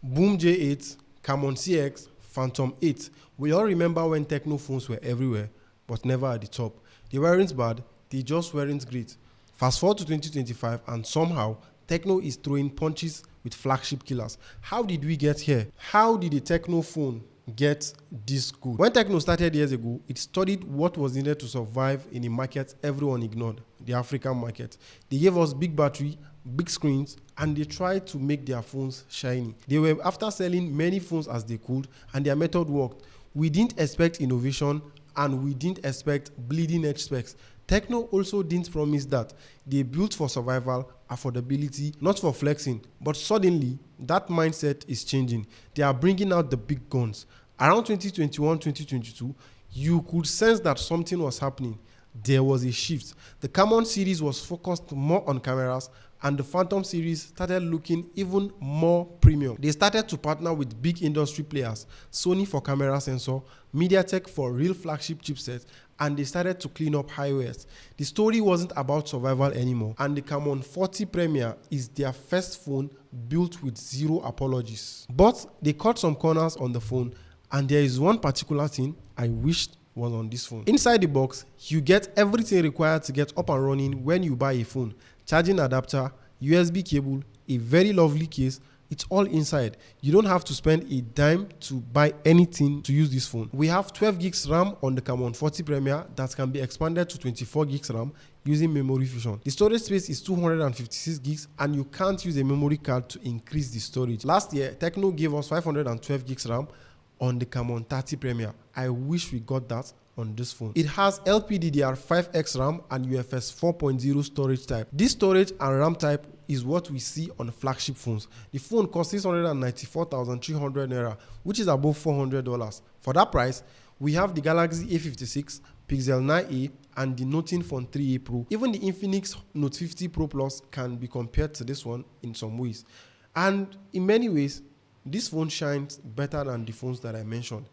Boom J8, Camon CX, Phantom 8. We all remember when Tecno phones were everywhere, but never at the top. They weren't bad, they just weren't great. Fast forward to 2025 and somehow Tecno is throwing punches with flagship killers. How did we get here? How did a Tecno phone get this good? When Tecno started years ago, it studied what was needed to survive in a market everyone ignored, the African market. They gave us big battery, big screens, and they tried to make their phones shiny. They were after selling many phones as they could, and their method worked. We didn't expect innovation, and we didn't expect bleeding edge specs. Tecno also didn't promise that. They built for survival, affordability, not for flexing. But suddenly, that mindset is changing. They are bringing out the big guns. Around 2021, 2022, you could sense that something was happening. There was a shift. The Camon series was focused more on cameras, and the Phantom series started looking even more premium. They started to partner with big industry players, Sony for camera sensor, MediaTek for real flagship chipsets, and they started to clean up HiOS. The story wasn't about survival anymore, and the Camon 40 Premier is their first phone built with zero apologies. But they cut some corners on the phone, and there is one particular thing I wished was on this phone. Inside the box, you get everything required to get up and running when you buy a phone. Charging adapter, USB cable, a very lovely case. It's all inside. You don't have to spend a dime to buy anything to use this phone. We have 12 gigs RAM on the Camon 40 Premier that can be expanded to 24 gigs RAM using memory fusion. The storage space is 256 gigs and you can't use a memory card to increase the storage. Last year, Tecno gave us 512 gigs RAM on the Camon 30 Premier. I wish we got that on this phone. It has LPDDR5X RAM and UFS 4.0 storage type. This storage and RAM type is what we see on flagship phones. The phone costs 694,300 naira, which is above $400. For that price, we have the Galaxy A56, Pixel 9a, and the Note Phone 3a Pro. Even the Infinix Note 50 Pro Plus can be compared to this one in some ways. And in many ways, this phone shines better than the phones that I mentioned.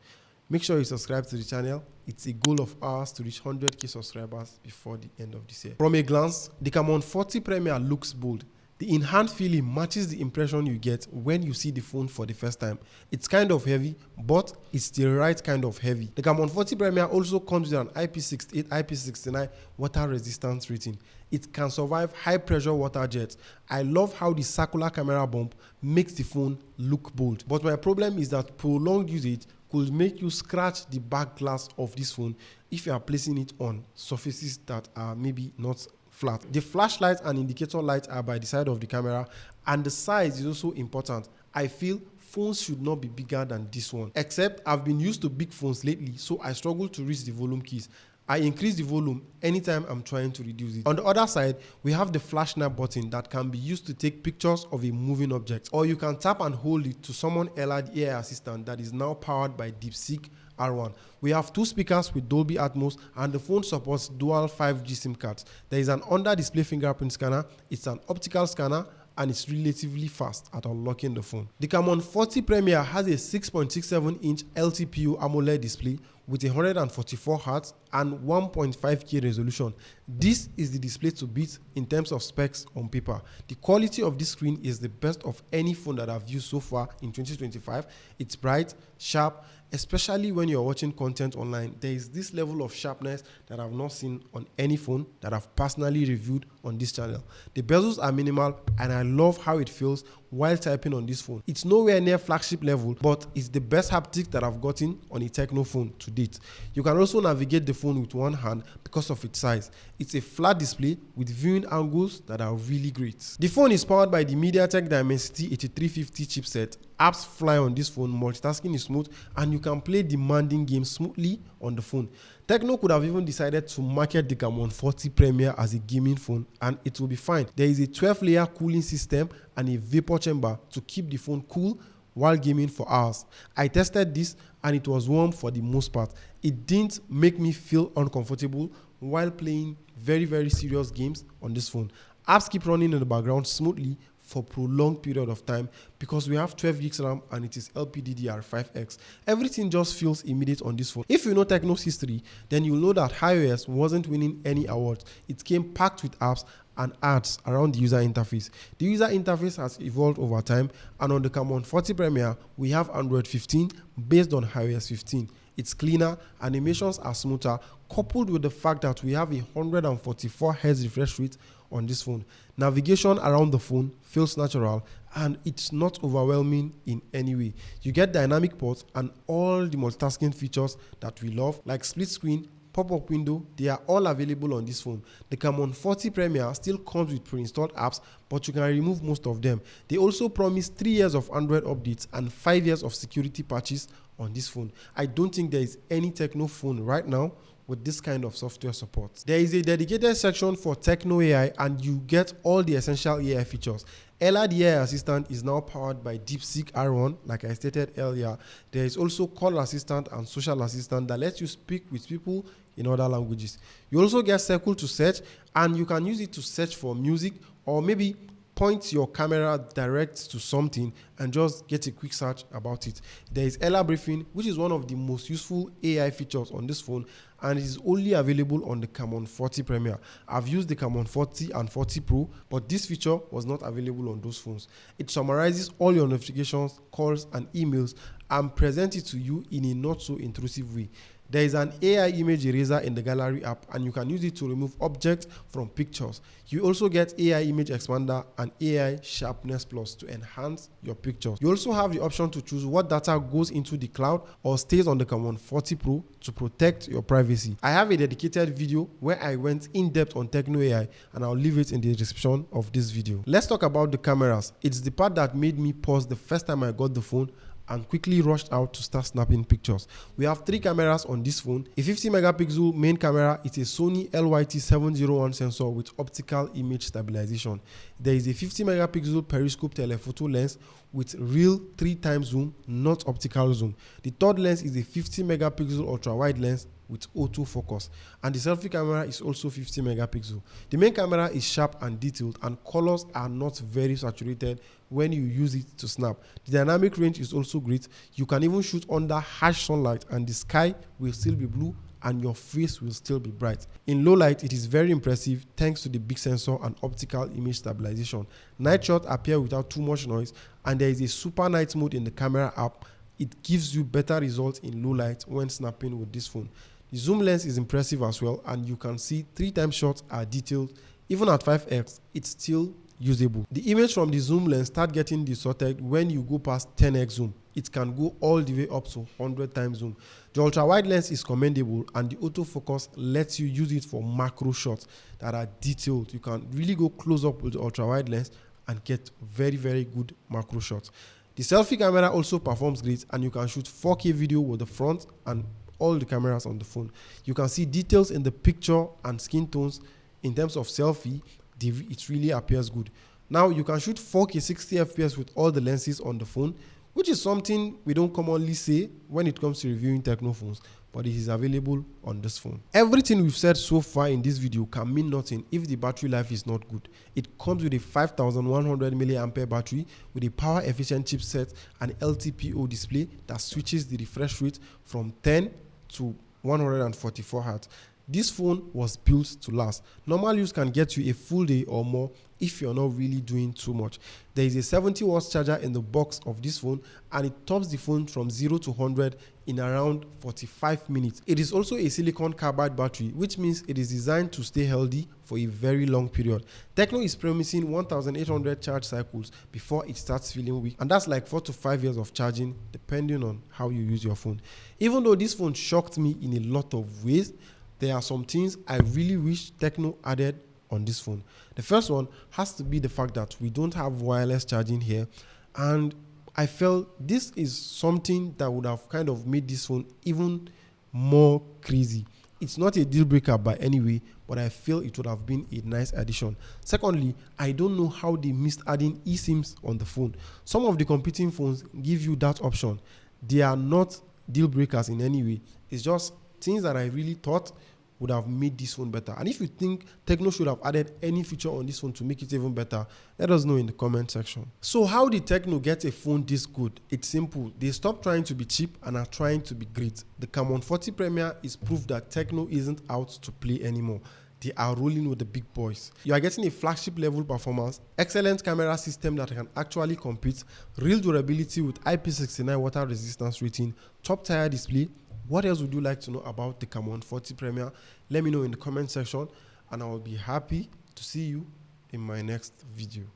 Make sure you subscribe to the channel. It's a goal of ours to reach 100k subscribers before the end of this year. From a glance, the Camon 40 Premier looks bold. The in-hand feeling matches the impression you get when you see the phone for the first time. It's kind of heavy, but it's the right kind of heavy. The Camon 40 Premier also comes with an IP68, IP69 water resistance rating. It can survive high pressure water jets. I love how the circular camera bump makes the phone look bold. But my problem is that prolonged usage could make you scratch the back glass of this phone if you are placing it on surfaces that are maybe not flat. The flashlight and indicator light are by the side of the camera, and the size is also important. I feel phones should not be bigger than this one, except I've been used to big phones lately, so I struggle to reach the volume keys. I increase the volume anytime I'm trying to reduce it. On the other side, we have the flash snap button that can be used to take pictures of a moving object, or you can tap and hold it to summon Ella, the AI assistant that is now powered by DeepSeek R1. We have 2 speakers with Dolby Atmos, and the phone supports dual 5G SIM cards. There is an under-display fingerprint scanner, it's an optical scanner, and it's relatively fast at unlocking the phone. The Camon 40 Premier has a 6.67-inch LTPO AMOLED display with 144 Hz and 1.5K resolution. This is the display to beat in terms of specs on paper. The quality of this screen is the best of any phone that I've used so far in 2025. It's bright, sharp, especially when you're watching content online. There is this level of sharpness that I've not seen on any phone that I've personally reviewed on this channel. The bezels are minimal and I love how it feels while typing on this phone. It's nowhere near flagship level, but it's the best haptic that I've gotten on a Tecno phone to date. You can also navigate the phone with one hand because of its size. It's a flat display with viewing angles that are really great. The phone is powered by the MediaTek Dimensity 8350 chipset. Apps fly on this phone, multitasking is smooth, and you can play demanding games smoothly on the phone. Tecno could have even decided to market the Camon 40 Premier as a gaming phone and it will be fine. There is a 12-layer cooling system and a vapor chamber to keep the phone cool while gaming for hours. I tested this and it was warm for the most part. It didn't make me feel uncomfortable while playing very serious games on this phone. Apps keep running in the background smoothly for prolonged period of time because we have 12 gigs RAM and it is LPDDR5X. Everything just feels immediate on this phone. If you know Tecno's history, then you'll know that HiOS wasn't winning any awards. It came packed with apps and ads around the user interface. The user interface has evolved over time, and on the Camon 40 Premier, we have Android 15 based on HiOS 15. It's cleaner, animations are smoother, coupled with the fact that we have a 144 Hz refresh rate on this phone. Navigation around the phone feels natural, and it's not overwhelming in any way. You get dynamic ports and all the multitasking features that we love, like split screen, pop-up window. They are all available on this phone. The Camon 40 Premier still comes with pre-installed apps, but you can remove most of them. They also promise 3 years of Android updates and 5 years of security patches on this phone. I don't think there is any Tecno phone right now with this kind of software support. There is a dedicated section for Tecno AI, and you get all the essential AI features. Ella, the AI assistant, is now powered by DeepSeek R1, like I stated earlier. There is also call assistant and social assistant that lets you speak with people in other languages. You also get Circle to search, and you can use it to search for music, or maybe point your camera direct to something and just get a quick search about it. There is Ella Briefing, which is one of the most useful AI features on this phone, and it is only available on the Camon 40 Premier. I've used the Camon 40 and 40 Pro, but this feature was not available on those phones. It summarizes all your notifications, calls, and emails and presents it to you in a not so intrusive way. There is an AI image eraser in the gallery app, and you can use it to remove objects from pictures. You also get AI image expander and AI sharpness plus to enhance your pictures. You also have the option to choose what data goes into the cloud or stays on the Camon 40 Pro to protect your privacy. I have a dedicated video where I went in depth on Tecno AI, and I'll leave it in the description of this video. Let's talk about the cameras. It's the part that made me pause the first time I got the phone and quickly rushed out to start snapping pictures. We have 3 cameras on this phone. A 50 megapixel main camera is a Sony LYT701 sensor with optical image stabilization. There is a 50 megapixel periscope telephoto lens with real 3x zoom, not optical zoom. The third lens is a 50 megapixel ultra wide lens with autofocus, and the selfie camera is also 50 megapixel. The main camera is sharp and detailed, and colors are not very saturated when you use it to snap. The dynamic range is also great. You can even shoot under harsh sunlight and the sky will still be blue and your face will still be bright. In low light, it is very impressive thanks to the big sensor and optical image stabilization. Night shots appear without too much noise, and there is a super night mode in the camera app. It gives you better results in low light when snapping with this phone. The zoom lens is impressive as well, and you can see 3x shots are detailed. Even at 5x, it's still usable. The image from the zoom lens start getting distorted when you go past 10x zoom. It can go all the way up to 100x zoom. The ultra wide lens is commendable, and the autofocus lets you use it for macro shots that are detailed. You can really go close up with the ultra wide lens and get very, very good macro shots. The selfie camera also performs great, and you can shoot 4K video with the front and all the cameras on the phone. You can see details in the picture and skin tones. In terms of selfie, it really appears good. Now you can shoot 4K 60 FPS with all the lenses on the phone, which is something we don't commonly say when it comes to reviewing Tecno phones, but it is available on this phone. Everything we've said so far in this video can mean nothing if the battery life is not good. It comes with a 5100 mAh battery with a power efficient chipset and LTPO display that switches the refresh rate from 10 to 144 Hz. This phone was built to last. Normal use can get you a full day or more if you're not really doing too much. There is a 70 watts charger in the box of this phone, and it tops the phone from 0 to 100 in around 45 minutes. It is also a silicon carbide battery, which means it is designed to stay healthy for a very long period. Tecno is promising 1800 charge cycles before it starts feeling weak, and that's like 4 to 5 years of charging depending on how you use your phone. Even though this phone shocked me in a lot of ways, there are some things I really wish Tecno added on this phone. The first one has to be the fact that we don't have wireless charging here, and I felt this is something that would have kind of made this phone even more crazy. It's not a deal breaker by any way, but I feel it would have been a nice addition. Secondly, I don't know how they missed adding eSIMs on the phone. Some of the competing phones give you that option. They are not deal breakers in any way. It's just things that I really thought would have made this phone better. And if you think Tecno should have added any feature on this phone to make it even better, let us know in the comment section. So how did Tecno get a phone this good? It's simple. They stopped trying to be cheap and are trying to be great. The Camon 40 Premier is proof that Tecno isn't out to play anymore. they are rolling with the big boys. You are getting a flagship level performance, excellent camera system that can actually compete, real durability with IP69 water resistance rating, top tier display. What else would you like to know about the Camon 40 Premier? Let me know in the comment section, and I will be happy to see you in my next video.